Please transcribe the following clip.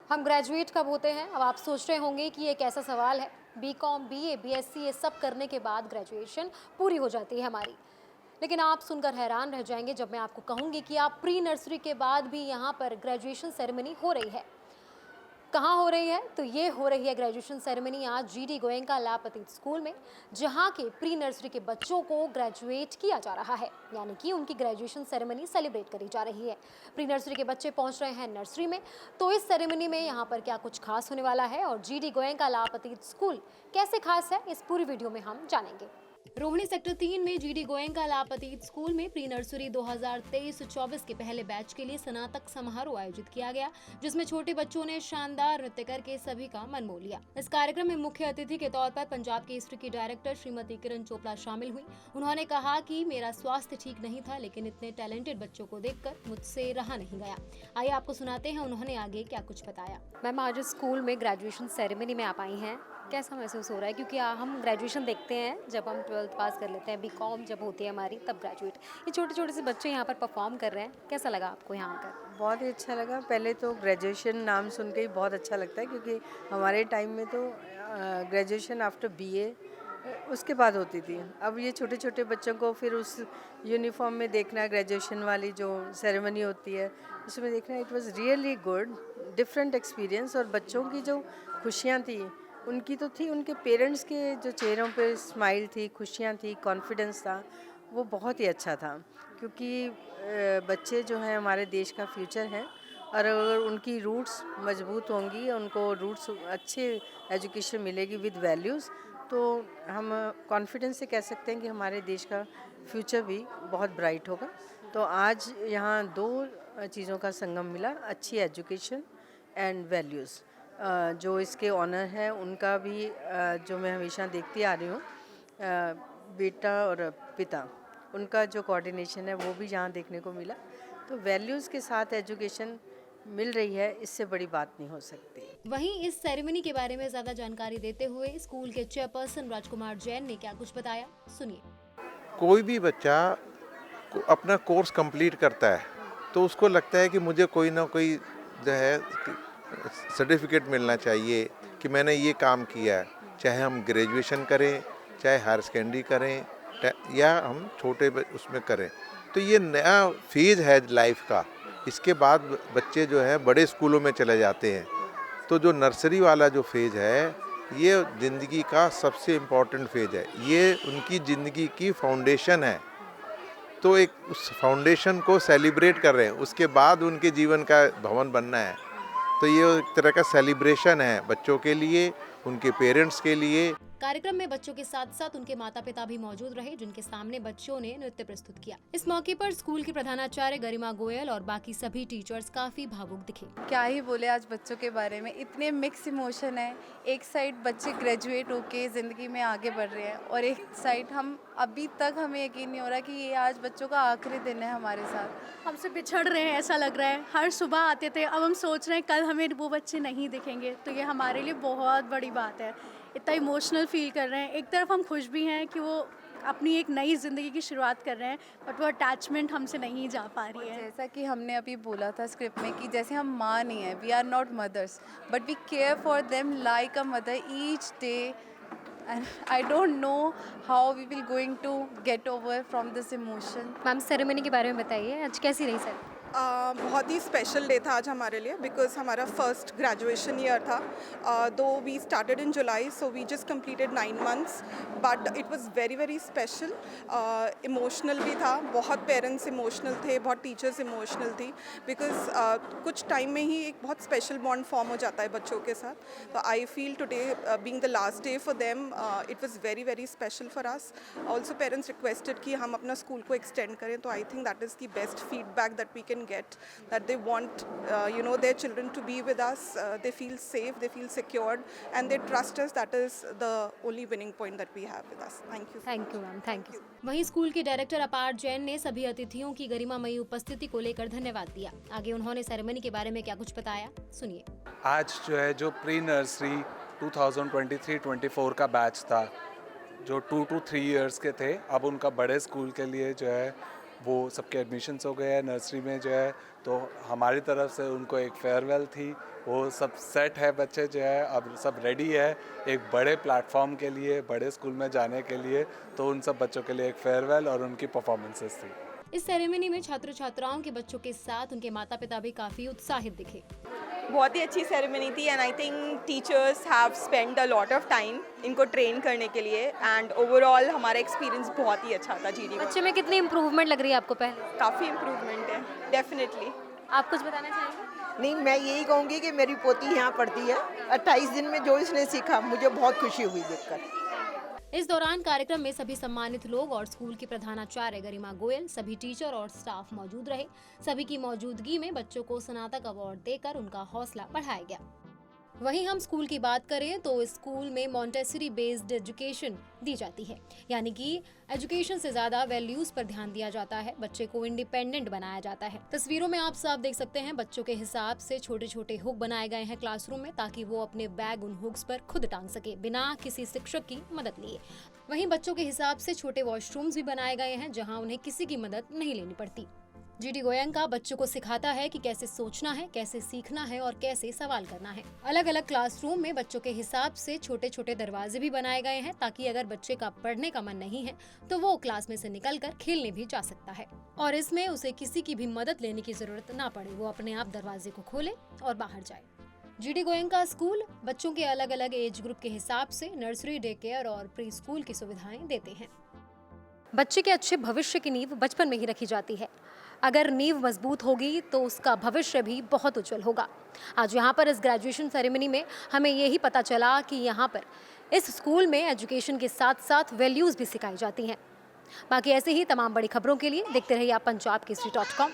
हम ग्रेजुएट कब होते हैं? अब आप सोच रहे होंगे कि ये कैसा सवाल है। बीकॉम, बीए, बीएससी ये सब करने के बाद ग्रेजुएशन पूरी हो जाती है हमारी। लेकिन आप सुनकर हैरान रह जाएंगे जब मैं आपको कहूंगी कि आप प्री नर्सरी के बाद भी यहाँ पर ग्रेजुएशन सेरेमनी हो रही है। कहाँ हो रही है? तो ये हो रही है ग्रेजुएशन सेरेमनी आज जीडी गोयनका ला पतित स्कूल में, जहाँ के प्री नर्सरी के बच्चों को ग्रेजुएट किया जा रहा है, यानी कि उनकी ग्रेजुएशन सेरेमनी सेलिब्रेट करी जा रही है। प्री नर्सरी के बच्चे पहुंच रहे हैं नर्सरी में, तो इस सेरेमनी में यहाँ पर क्या कुछ खास होने वाला है और जीडी गोयनका ला पतित स्कूल कैसे खास है, इस पूरी वीडियो में हम जानेंगे। रोहिणी सेक्टर 3 में जीडी गोयनका ला पतित स्कूल में प्री नर्सरी 2023-24 के पहले बैच के लिए स्नातक समारोह आयोजित किया गया, जिसमें छोटे बच्चों ने शानदार नृत्य करके सभी का मन मोह लिया। इस कार्यक्रम में मुख्य अतिथि के तौर पर पंजाब केसरी की डायरेक्टर श्रीमती किरण चोपड़ा शामिल हुई। उन्होंने कहा कि मेरा स्वास्थ्य ठीक नहीं था, लेकिन इतने टैलेंटेड बच्चों को देखकर मुझसे रहा नहीं गया। आइए आपको सुनाते हैं उन्होंने आगे क्या कुछ बताया। मैम, आज स्कूल में ग्रेजुएशन सेरेमनी में आप आई हैं, कैसा महसूस हो रहा है? क्योंकि हम ग्रेजुएशन देखते हैं जब हम 12th पास कर लेते हैं, बीकॉम जब होती है हमारी तब ग्रेजुएट। ये छोटे छोटे से बच्चे यहाँ पर परफॉर्म कर रहे हैं, कैसा लगा आपको यहाँ आकर? बहुत ही अच्छा लगा। पहले तो ग्रेजुएशन नाम सुन के ही बहुत अच्छा लगता है, क्योंकि हमारे टाइम में तो ग्रेजुएशन आफ्टर बीए उसके बाद होती थी। अब ये छोटे छोटे बच्चों को फिर उस यूनिफॉर्म में देखना, ग्रेजुएशन वाली जो सेरेमनी होती है उसमें देखना, it was really good, different experience. और बच्चों की जो खुशियाँ थी उनकी तो थी, उनके पेरेंट्स के जो चेहरों पे स्माइल थी, खुशियाँ थी, कॉन्फिडेंस था, वो बहुत ही अच्छा था। क्योंकि बच्चे जो हैं हमारे देश का फ्यूचर हैं, और अगर उनकी रूट्स मजबूत होंगी, उनको रूट्स अच्छे एजुकेशन मिलेगी विद वैल्यूज़, तो हम कॉन्फिडेंस से कह सकते हैं कि हमारे देश का फ्यूचर भी बहुत ब्राइट होगा। तो आज यहाँ दो चीज़ों का संगम मिला, अच्छी एजुकेशन एंड वैल्यूज़। जो इसके ऑनर हैं उनका भी जो मैं हमेशा देखती आ रही हूँ, बेटा और पिता, उनका जो कोऑर्डिनेशन है वो भी यहाँ देखने को मिला। तो वैल्यूज़ के साथ एजुकेशन मिल रही है, इससे बड़ी बात नहीं हो सकती। वहीं इस सेरेमनी के बारे में ज्यादा जानकारी देते हुए स्कूल के चेयरपर्सन राजकुमार जैन ने क्या कुछ बताया, सुनिए। कोई भी बच्चा अपना कोर्स कंप्लीट करता है तो उसको लगता है कि मुझे कोई ना कोई जो है सर्टिफिकेट मिलना चाहिए कि मैंने ये काम किया है, चाहे हम ग्रेजुएशन करें, चाहे हायर सेकेंडरी करें, या हम छोटे उसमें करें। तो ये नया फेज है लाइफ का। इसके बाद बच्चे जो है बड़े स्कूलों में चले जाते हैं। तो जो नर्सरी वाला जो फेज है, ये ज़िंदगी का सबसे इम्पोर्टेंट फेज है। ये उनकी ज़िंदगी की फाउंडेशन है। तो एक उस फाउंडेशन को सेलिब्रेट कर रहे हैं, उसके बाद उनके जीवन का भवन बनना है। तो ये एक तरह का सेलिब्रेशन है बच्चों के लिए, उनके पेरेंट्स के लिए। कार्यक्रम में बच्चों के साथ साथ उनके माता पिता भी मौजूद रहे, जिनके सामने बच्चों ने नृत्य प्रस्तुत किया। इस मौके पर स्कूल की प्रधानाचार्य गरिमा गोयल और बाकी सभी टीचर्स काफी भावुक दिखे। क्या ही बोले आज बच्चों के बारे में, इतने मिक्स इमोशन है। एक साइड बच्चे ग्रेजुएट होके ज़िंदगी में आगे बढ़ रहे हैं, और एक साइड हम अभी तक हमें यकीन नहीं हो रहा कि ये आज बच्चों का आखिरी दिन है हमारे साथ। हमसे बिछड़ रहे हैं ऐसा लग रहा है। हर सुबह आते थे, अब हम सोच रहे हैं कल हमें वो बच्चे नहीं दिखेंगे। तो ये हमारे लिए बहुत बड़ी बात है। इतना इमोशनल फील कर रहे हैं। एक तरफ हम खुश भी हैं कि वो अपनी एक नई ज़िंदगी की शुरुआत कर रहे हैं, बट वो अटैचमेंट हमसे नहीं जा पा रही है। जैसा कि हमने अभी बोला था स्क्रिप्ट में कि जैसे हम माँ नहीं हैं, we are not mothers, but we care for them like a mother each day. And I don't know how we will going to get over from this emotion. Ma'am, ceremony के बारे में बताइए, आज कैसी रही सर? बहुत ही special day था आज हमारे लिए, बिकॉज हमारा फर्स्ट ग्रेजुएशन ईयर था। Though we started in July, so we just completed 9 months, but it was very very special. Emotional भी था, बहुत पेरेंट्स इमोशनल थे, बहुत टीचर्स इमोशनल थी, बिकॉज कुछ टाइम में ही एक बहुत स्पेशल बॉन्ड फॉर्म हो जाता है बच्चों के साथ। तो I feel today being the last day for them, it was very very special for us. Also parents requested कि हम अपना स्कूल को एक्सटेंड करें, तो I think that is the best feedback that we can get, that they want their children to be with us. They feel safe, they feel secured, and they trust us. That is the only winning point that we have with us. Thank you. Thank you ma'am, thank you. वहीं school के director अपार जैन ने सभी अतिथियों की गरिमामयी उपस्थिति को लेकर धन्यवाद दिया। आगे उन्होंने सेरेमनी के बारे में क्या कुछ बताया, सुनिए। आज जो है जो प्री नर्सरी 2023-24 का बैच था, जो 2 to 3 years के थे, अब उनका बड़े स्कूल के लिए जो है वो सबके एडमिशन्स हो गए हैं नर्सरी में जो है। तो हमारी तरफ से उनको एक फेयरवेल थी वो सब सेट है, बच्चे जो है अब सब रेडी है एक बड़े प्लेटफॉर्म के लिए, बड़े स्कूल में जाने के लिए। तो उन सब बच्चों के लिए एक फेयरवेल और उनकी परफॉर्मेंसेस थी। इस सेरेमनी में छात्र छात्राओं के बच्चों के साथ उनके माता पिता भी काफ़ी उत्साहित दिखे। बहुत ही अच्छी सेरेमनी थी and I think teachers have spend a lot of time इनको ट्रेन करने के लिए एंड ओवरऑल हमारा एक्सपीरियंस बहुत ही अच्छा था जीडी में। बच्चे में कितनी इम्प्रूवमेंट लग रही है आपको पहले? काफ़ी इम्प्रूवमेंट है डेफिनेटली। आप कुछ बताना चाहेंगे? नहीं, मैं यही कहूँगी कि मेरी पोती यहाँ पढ़ती है। 28 दिन में जो इसने सीखा मुझे बहुत खुशी हुई देखकर। इस दौरान कार्यक्रम में सभी सम्मानित लोग और स्कूल की प्रधानाचार्य गरिमा गोयल, सभी टीचर और स्टाफ मौजूद रहे। सभी की मौजूदगी में बच्चों को स्नातक अवार्ड देकर उनका हौसला बढ़ाया गया। वहीं हम स्कूल की बात करें तो इस स्कूल में मॉन्टेसरी बेस्ड एजुकेशन दी जाती है, यानी कि एजुकेशन से ज्यादा वैल्यूज पर ध्यान दिया जाता है। बच्चे को इंडिपेंडेंट बनाया जाता है। तस्वीरों में आप साफ देख सकते हैं बच्चों के हिसाब से छोटे छोटे हुक बनाए गए हैं क्लासरूम में, ताकि वो अपने बैग उन हुक्स पर खुद टांग सके बिना किसी शिक्षक की मदद लिए। वहीं बच्चों के हिसाब से छोटे वॉशरूम्स भी बनाए गए हैं, जहाँ उन्हें किसी की मदद नहीं लेनी पड़ती। जीडी गोयनका बच्चों को सिखाता है कि कैसे सोचना है, कैसे सीखना है और कैसे सवाल करना है। अलग अलग क्लासरूम में बच्चों के हिसाब से छोटे छोटे दरवाजे भी बनाए गए हैं, ताकि अगर बच्चे का पढ़ने का मन नहीं है तो वो क्लास में से निकलकर खेलने भी जा सकता है और इसमें उसे किसी की भी मदद लेने की जरूरत ना पड़े। वो अपने आप दरवाजे को खोले और बाहर जाए। जीडी गोयनका स्कूल बच्चों के अलग अलग एज ग्रुप के हिसाब से नर्सरी, डे केयर और प्री स्कूल की सुविधाएं देते हैं। बच्चे के अच्छे भविष्य की नींव बचपन में ही रखी जाती है। अगर नींव मजबूत होगी तो उसका भविष्य भी बहुत उज्जवल होगा। आज यहाँ पर इस ग्रेजुएशन सेरेमनी में हमें यही पता चला कि यहाँ पर इस स्कूल में एजुकेशन के साथ साथ वैल्यूज़ भी सिखाई जाती हैं। बाकी ऐसे ही तमाम बड़ी खबरों के लिए देखते रहिए आप पंजाब केसरी.com।